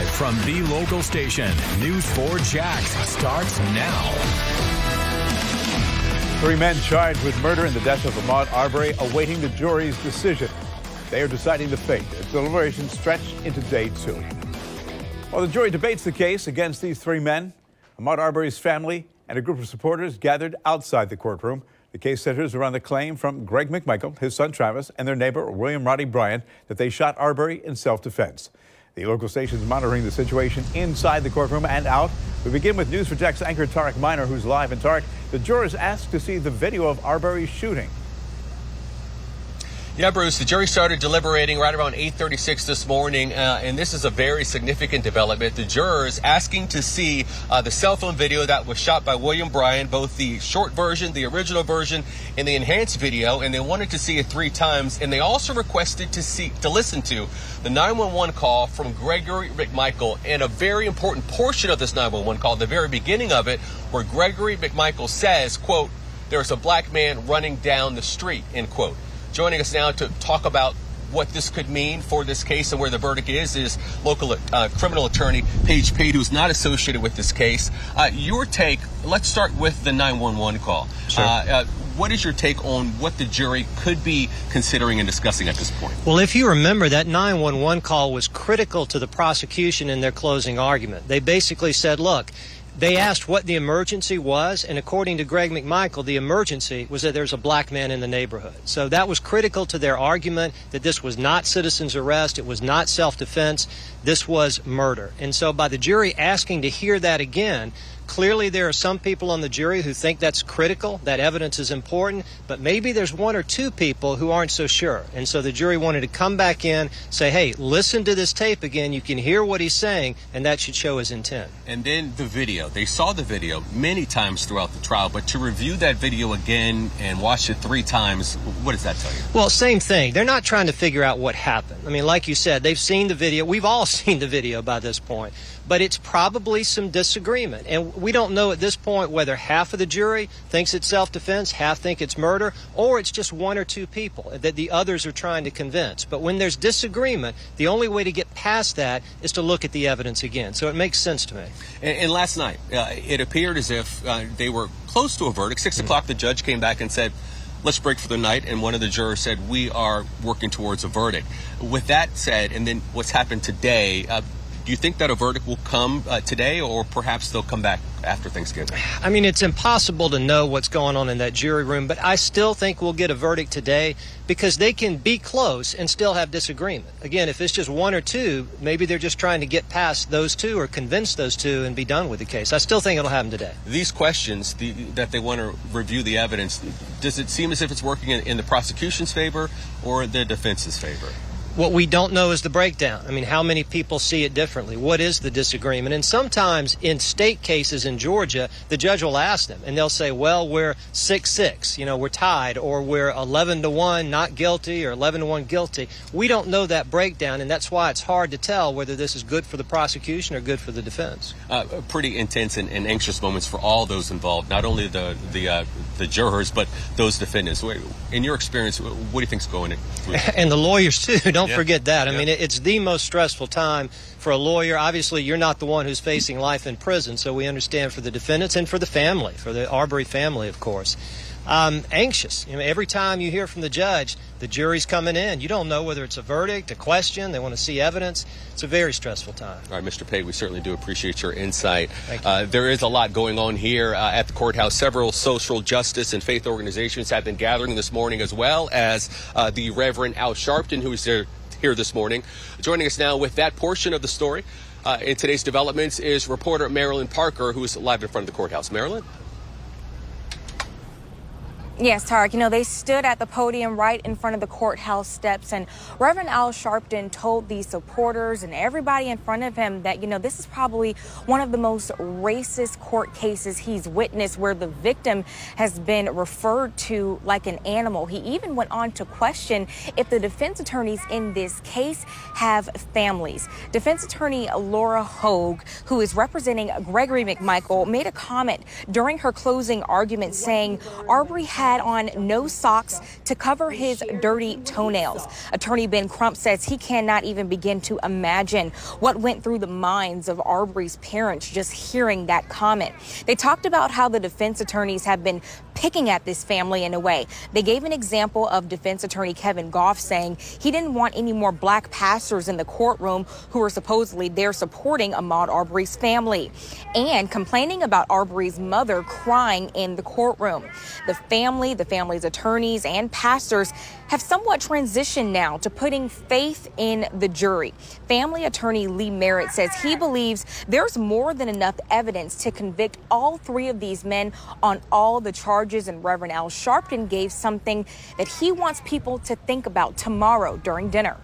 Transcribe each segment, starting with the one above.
Live from the local station, News 4 Jax starts now. 3 men charged with murder in the death of Ahmaud Arbery awaiting the jury's decision. They are deciding the fate as deliberations stretch into day 2. While the jury debates the case against these 3 men, Ahmaud Arbery's family and a group of supporters gathered outside the courtroom. The case centers around the claim from Greg McMichael, his son Travis, and their neighbor William Roddy Bryant that they shot Arbery in self-defense. The local station is monitoring the situation inside the courtroom and out. We begin with News 4 Jax anchor Tarek Miner, who's live. And Tarek, the jurors asked to see the video of Arbery's shooting. Yeah, Bruce, the jury started deliberating right around 8:36 this morning, and this is a very significant development. The jurors asking to see the cell phone video that was shot by William Bryant, both the short version, the original version, and the enhanced video, and they wanted to see it 3 times. And they also requested to listen to the 911 call from Gregory McMichael, and a very important portion of this 911 call, the very beginning of it, where Gregory McMichael says, quote, "There's a black man running down the street," end quote. Joining us now to talk about what this could mean for this case and where the verdict is local criminal attorney Paige Pate, who's not associated with this case. Your take, let's start with the 911 call. Sure. What is your take on what the jury could be considering and discussing at this point? Well, if you remember, that 911 call was critical to the prosecution in their closing argument. They basically said, look, they asked what the emergency was, and according to Greg McMichael, the emergency was that there's a black man in the neighborhood. So that was critical to their argument that this was not citizen's arrest, it was not self-defense, this was murder. And so by the jury asking to hear that again, clearly there are some people on the jury who think that's critical, that evidence is important, but maybe there's 1 or 2 people who aren't so sure. And so the jury wanted to come back in, say, hey, listen to this tape again, you can hear what he's saying, and that should show his intent. And then the video. They saw the video many times throughout the trial, but to review that video again and watch it 3 times, what does that tell you? Well, same thing. They're not trying to figure out what happened. I mean, like you said, they've seen the video. We've all seen the video by this point. But it's probably some disagreement. And we don't know at this point whether half of the jury thinks it's self-defense, half think it's murder, or it's just 1 or 2 people that the others are trying to convince. But when there's disagreement, the only way to get past that is to look at the evidence again. So it makes sense to me. And last night, it appeared as if they were close to a verdict. 6 o'clock, the judge came back and said, let's break for the night, and one of the jurors said, we are working towards a verdict. With that said, and then what's happened today, do you think that a verdict will come today, or perhaps they'll come back after Thanksgiving? I mean, it's impossible to know what's going on in that jury room, but I still think we'll get a verdict today because they can be close and still have disagreement. Again, if it's just 1 or 2, maybe they're just trying to get past those 2 or convince those 2 and be done with the case. I still think it'll happen today. These questions that they want to review the evidence, does it seem as if it's working in the prosecution's favor or the defense's favor? What we don't know is the breakdown. I mean, how many people see it differently? What is the disagreement? And sometimes in state cases in Georgia, the judge will ask them, and they'll say, well, we're 6-6, we're tied, or we're 11-1 not guilty, or 11-1 guilty. We don't know that breakdown, and that's why it's hard to tell whether this is good for the prosecution or good for the defense. Pretty intense and anxious moments for all those involved, not only the jurors, but those defendants. In your experience, what do you think's going on? And the lawyers, too. Don't forget that. I mean, it's the most stressful time for a lawyer. Obviously, you're not the one who's facing life in prison, so we understand for the defendants and for the family, for the Arbery family, of course. Anxious. Every time you hear from the judge, the jury's coming in. You don't know whether it's a verdict, a question. They want to see evidence. It's a very stressful time. All right, Mr. Pate, we certainly do appreciate your insight. Thank you. There is a lot going on here at the courthouse. Several social justice and faith organizations have been gathering this morning, as well as the Reverend Al Sharpton, who is here this morning. Joining us now with that portion of the story in today's developments is reporter Marilyn Parker, who is live in front of the courthouse. Marilyn? Yes, Tarek, they stood at the podium right in front of the courthouse steps, and Reverend Al Sharpton told the supporters and everybody in front of him that, this is probably one of the most racist court cases he's witnessed, where the victim has been referred to like an animal. He even went on to question if the defense attorneys in this case have families. Defense attorney Laura Hogue, who is representing Gregory McMichael, made a comment during her closing argument saying Arbery had had on no socks to cover his dirty toenails. Attorney Ben Crump says he cannot even begin to imagine what went through the minds of Arbery's parents just hearing that comment. They talked about how the defense attorneys have been picking at this family in a way. They gave an example of defense attorney Kevin Goff saying he didn't want any more black pastors in the courtroom who were supposedly there supporting Ahmaud Arbery's family, and complaining about Arbery's mother crying in the courtroom. The family's attorneys and pastors have somewhat transitioned now to putting faith in the jury. Family attorney Lee Merritt says he believes there's more than enough evidence to convict all three of these men on all the charges, and Reverend Al Sharpton gave something that he wants people to think about tomorrow during dinner.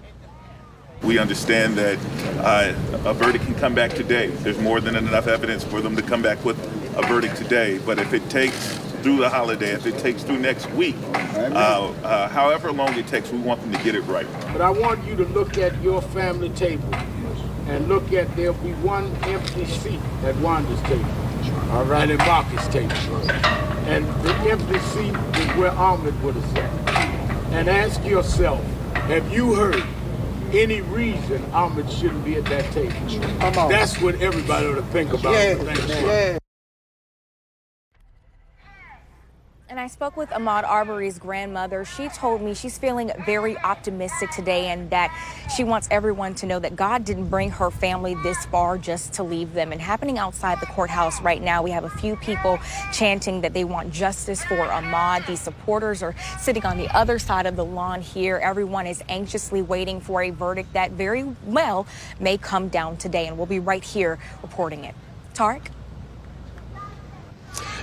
We understand that a verdict can come back today. There's more than enough evidence for them to come back with a verdict today. But if it takes through the holiday, if it takes through next week, however long it takes, we want them to get it right. But I want you to look at your family table and look at there'll be one empty seat at Wanda's table, all right, and Marcus' table. And the empty seat is where Ahmaud would have sat. And ask yourself, have you heard any reason Ahmaud shouldn't be at that table? Come on. That's what everybody ought to think about. Yeah. And I spoke with Ahmaud Arbery's grandmother. She told me she's feeling very optimistic today and that she wants everyone to know that God didn't bring her family this far just to leave them. And happening outside the courthouse right now, we have a few people chanting that they want justice for Ahmaud. These supporters are sitting on the other side of the lawn here. Everyone is anxiously waiting for a verdict that very well may come down today. And we'll be right here reporting it. Tarek?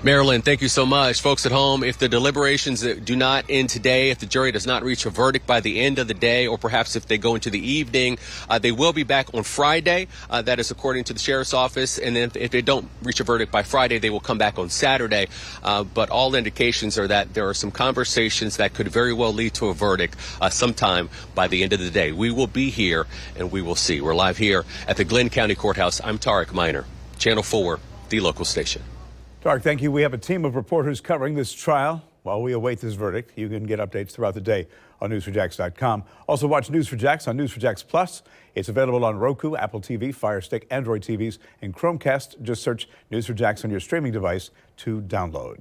Marilyn, thank you so much. Folks at home, if the deliberations do not end today, if the jury does not reach a verdict by the end of the day, or perhaps if they go into the evening, they will be back on Friday. That is according to the sheriff's office. And then if they don't reach a verdict by Friday, they will come back on Saturday. But all indications are that there are some conversations that could very well lead to a verdict sometime by the end of the day. We will be here and we will see. We're live here at the Glenn County Courthouse. I'm Tarek Miner, Channel 4, the local station. Tarek, thank you. We have a team of reporters covering this trial while we await this verdict. You can get updates throughout the day on news4jax.com. Also watch News4Jax on News4Jax Plus. It's available on Roku, Apple TV, Fire Stick, Android TVs, and Chromecast. Just search News4Jax on your streaming device to download.